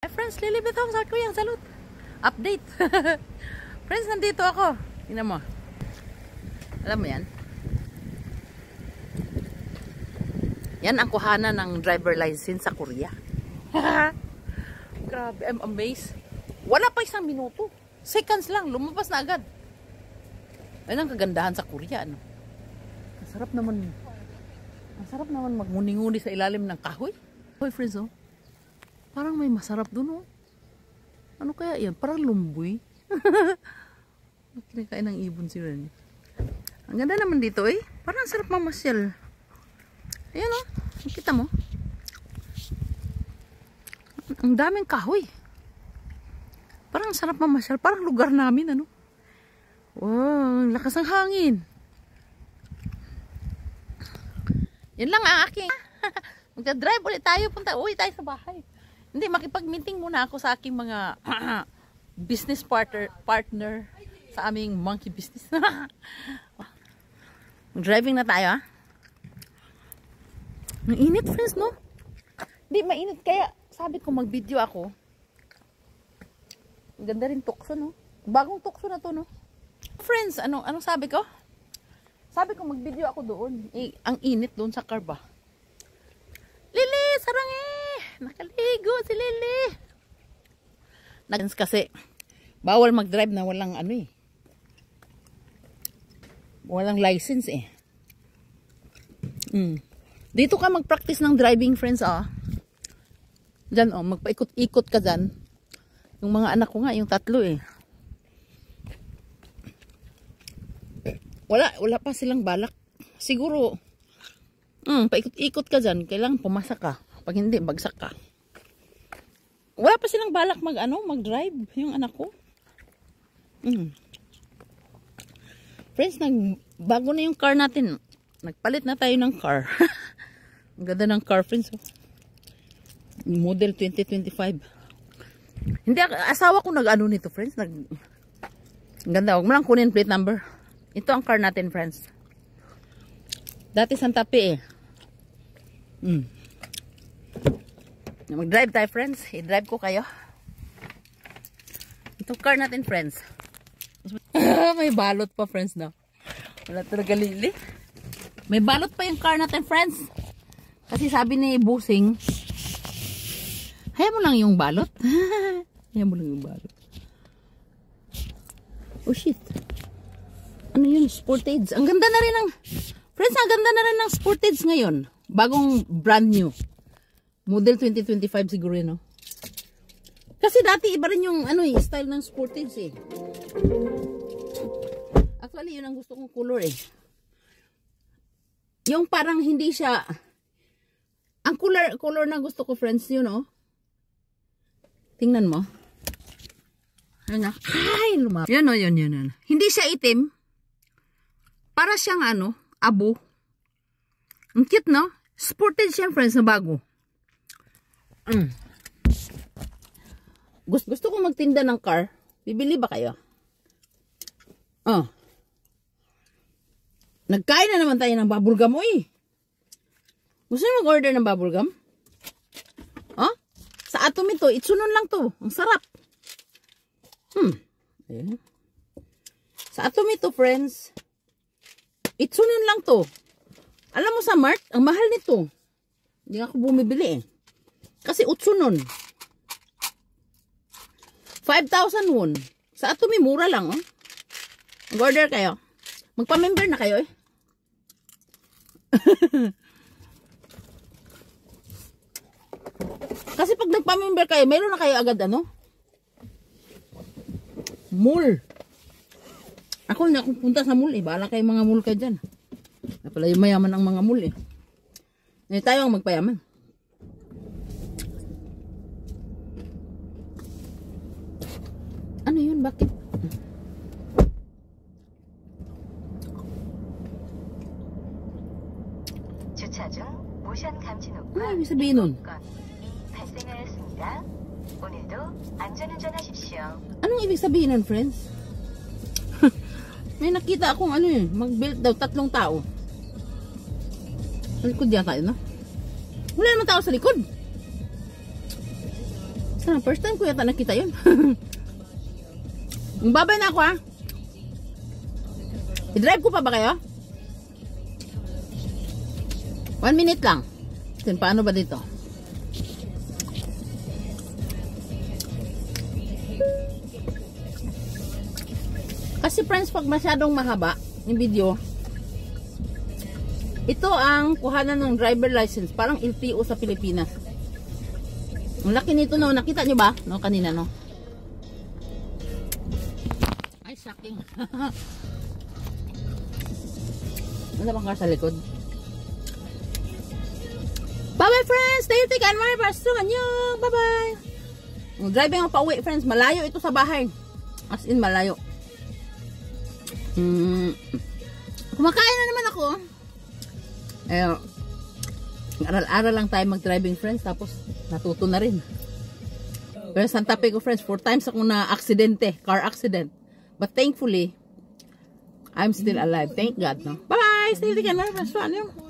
Hi friends, Lilibet ako sa Kuya Salud. Update. Friends, nandito ako. Tingnan mo. Alam mo yan? Yan ang kuhanan ng driver license sa Korea. Grabe, I'm amazed. Wala pa isang minuto. Seconds lang, lumabas na agad. Ayun ang kagandahan sa Korea, ano? Masarap naman. Masarap naman magmuni-nguni sa ilalim ng kahoy. Hoy friends, oh. Parang may masarap dun, oh. Ano kaya yan? Parang lumboy. Kinakain ng ibon sila. Ang ganda naman dito, eh. Parang sarap mamasyal. Ayan, oh. Kita mo? Ang daming kahoy. Parang sarap mamasyal. Parang lugar namin, ano? Wow, lakas ng hangin. Yan lang ang aking. Magdadrive ulit tayo. Uwi tayo sa bahay. Hindi, makipag-meeting muna ako sa aking mga business partner sa aming monkey business. Driving na tayo, ha? Ang init, friends, no? Hindi, mainit. Kaya, sabi ko, mag-video ako. Ang ganda rin tukso, no? Bagong tukso na to, no? Friends, anong sabi ko? Sabi ko, mag-video ako doon. Ang init doon sa car ba? Lili, sarangi! Nakaligo si Lili. Kasi bawal mag-drive na walang walang license eh. Dito ka mag-practice ng driving, friends, ah. Diyan, oh, magpaikot-ikot ka dyan. Yung mga anak ko nga, yung 3 eh. Wala pa silang balak. Siguro paikot-ikot ka dyan, kailangan pumasa ka. Pag hindi, bagsak ka. Wala pa silang balak mag-drive, yung anak ko. Friends, bago na yung car natin. Nagpalit na tayo ng car. Ang ganda ng car, friends. Model 2025. Hindi, asawa ko nag-ano nito, friends. Ang ganda. Huwag mo lang kunin plate number. Ito ang car natin, friends. Dati Santa Fe eh. Mag-drive tayo, friends. I-drive ko kayo. Ito car natin, friends. May balot pa, friends, no? Wala talaga, Lili. May balot pa yung car natin, friends. Kasi sabi ni Busing, hayaan mo lang yung balot. Hayaan mo lang yung balot. Oh, shit. Ano yun? Sportage. Ang ganda na rin ng... Friends, ang ganda na rin ng Sportage ngayon. Bagong brand new. Model 2025 siguro yun, no? Kasi dati iba rin yung style ng Sportage eh. Actually, yun ang gusto kong color eh. Yung parang hindi siya... Ang color na gusto ko, friends, yun, no? Tingnan mo. Ano? Ay, lumap. Yun, no, yun. Hindi siya itim. Para siyang abo. Ang cute, no? Sportage yan, friends, na bago. Gusto ko magtinda ng car. Bibili ba kayo? Nagkain na naman tayo ng bubblegum, eh. Gusto nyo mag-order ng bubblegum? Sa Atom ito, itsunon lang to. Ang sarap. Ayan. Sa Atom ito, friends, itsunon lang to. Alam mo sa Mart, ang mahal nito. Hindi ako bumibili eh. Kasi utsunon. 5,000 won. Sa Atomy, mura lang, oh. Mag-order kayo. Magpa-member na kayo, eh. Kasi pag nagpa-member kayo, mayroon na kayo agad, mall. Ako na akong punta sa mall, eh. Bahala kayo mga mall kayo dyan. Pala yung mayaman ang mga mall, eh. Ngayon tayo ang magpayaman. Ano yun? Bakit? Ano ibig sabihin nun? Anong ibig sabihin nun, friends? May nakita akong mag-build daw 3 tao. Sa likod yata yun, no? Wala naman tao sa likod. First time ko yata nakita yun. Babay na ako ha. I-drive ko pa ba kayo? 1 minute lang. Paano ba dito? Kasi friends, pag masyadong mahaba yung video, ito ang kuhanan ng driver license. Parang LTO sa Pilipinas. Ang laki nito, no? Nakita nyo ba? No, kanina, no? Ay, shocking. Ano bang car sa likod? Bye-bye, friends! Stay tuned and mga pasungan nyo! Bye-bye! Driving ako pa uwi, friends. Malayo ito sa bahay. As in, malayo. Kumakain na naman ako. Aral-aral lang tayo mag-driving, friends. Tapos, natuto na rin. Pero Santa Fe ko, friends, 4 times ako na-aksidente. Car accident. But thankfully, I'm still alive. Thank God, no? Bye-bye! Stay tuned and mga pasungan nyo!